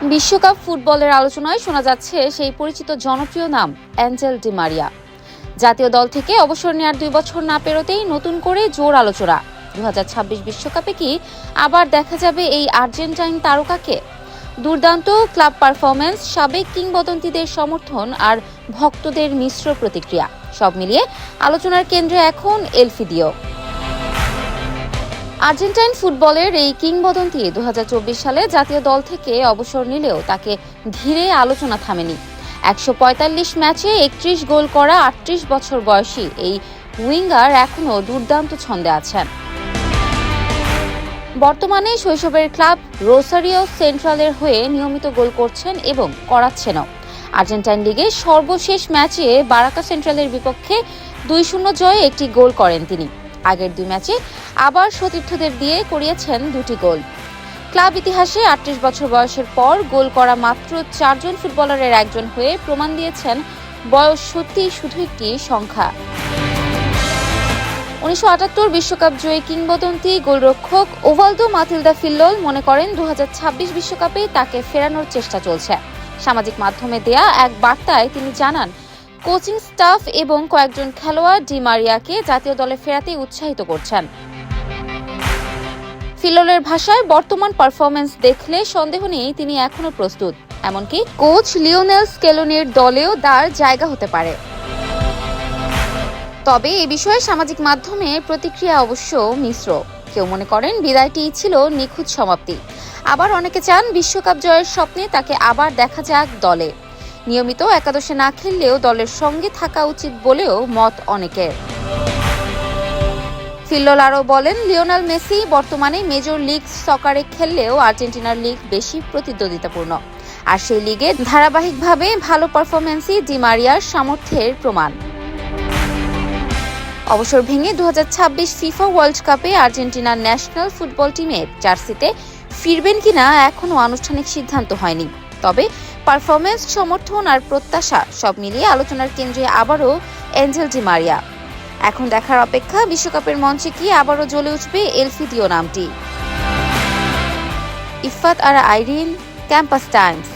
বিশ্বকাপ ফুটবলের আলোচনায় শোনা যাচ্ছে সেই পরিচিত জনপ্রিয় নাম অ্যাঞ্জেল ডি মারিয়া। জাতীয় দল থেকে অবসর নেওয়ার 2 বছর না পেরোতেই নতুন করে জোর আলোচনা। 2026 বিশ্বকাপে কি আবার দেখা যাবে এই আর্জেন্টাইন তারকাকে? দুর্দান্ত ক্লাব পারফরম্যান্স, সাবেক কিংবদন্তিদের সমর্থন আর ভক্তদের মিশ্র প্রতিক্রিয়া, সব মিলিয়ে আলোচনার কেন্দ্রে এখন এলফিদিও। আর্জেন্টাইন ফুটবলের এই কিংবদন্তি 2024 সালে জাতীয় দল থেকে অবসর নিলেও তাকে ঘিরে আলোচনা থামেনি। 145 ম্যাচে 31 গোল করা 38 বছর বয়সী এই উইঙ্গার এখনও দুর্দান্ত ছন্দে আছেন। বর্তমানে শৈশবের ক্লাব রোসারিও সেন্ট্রালের হয়ে নিয়মিত গোল করছেন এবং করাচ্ছেনও। আর্জেন্টাইন লিগে সর্বশেষ ম্যাচে বারাকা সেন্ট্রালের বিপক্ষে 2-0 জয়ে একটি গোল করেন তিনি। আগের 2 ম্যাচে আবার সতীর্থদের দিয়ে করিয়েছেন 2টি গোল। ক্লাব ইতিহাসে 38 বছর বয়সের পর গোল করা মাত্র 4 জন ফুটবলারের একজন হয়ে প্রমাণ দিয়েছেন বয়স সত্যিই শুধু একটি সংখ্যা। 1978 বিশ্বকাপ জয়ী কিংবদন্তি গোলরক্ষক ওভালদো মাতিলদা ফিল্লোল মনে করেন 2026 বিশ্বকাপে তাকে ফেরানোর চেষ্টা চলছে। সামাজিক মাধ্যমে দেয়া এক বার্তায় তিনি জানান, কোচিং স্টাফ এবং কয়েকজন খেলোয়াড় ডি মারিয়াকে জাতীয় দলে ফেরাতে উৎসাহিত করছেন। ফিল্লোলের ভাষায়, বর্তমান পারফরম্যান্স দেখলে সন্দেহ নেই তিনি এখনো প্রস্তুত। এমনকি কোচ লিওনেল স্কেলোনির দলেও তার জায়গা হতে পারে। তবে এ বিষয়ে সামাজিক মাধ্যমে প্রতিক্রিয়া অবশ্য মিশ্র। কেউ মনে করেন বিদায়টি ছিল নিখুঁত সমাপ্তি, আবার অনেকে চান বিশ্বকাপ জয়ের স্বপ্নে তাকে আবার দেখা যাক দলে। নিয়মিত একাদশে না খেললেও দলের সঙ্গে থাকা উচিত বলেও মত অনেকের। ফিল্লোল আরও বলেন, লিওনেল মেসি বর্তমানে মেজর লিগ সকারে খেললেও আর্জেন্টিনার লিগ বেশি প্রতিদ্বন্দ্বিতাপূর্ণ, আর সেই লিগে ধারাবাহিকভাবে ভালো পারফরম্যান্সই ডি মারিয়ার সামর্থ্যের প্রমাণ। অবসর ভেঙে 2026 ফিফা ওয়ার্ল্ড কাপে আর্জেন্টিনার ন্যাশনাল ফুটবল টিমের জার্সিতে ফিরবেন কিনা এখনও আনুষ্ঠানিক সিদ্ধান্ত হয়নি। তবে পারফরম্যান্স, সমর্থন আর প্রত্যাশা সব মিলিয়ে আলোচনার কেন্দ্রে আবারও অ্যাঞ্জেল ডি মারিয়া। এখন দেখার অপেক্ষা বিশ্বকাপের মঞ্চে কি আবারও জ্বলে উঠবে এলফিদিও নামটি। ইফফাত আরা আইরিন, ক্যাম্পাস টাইমস।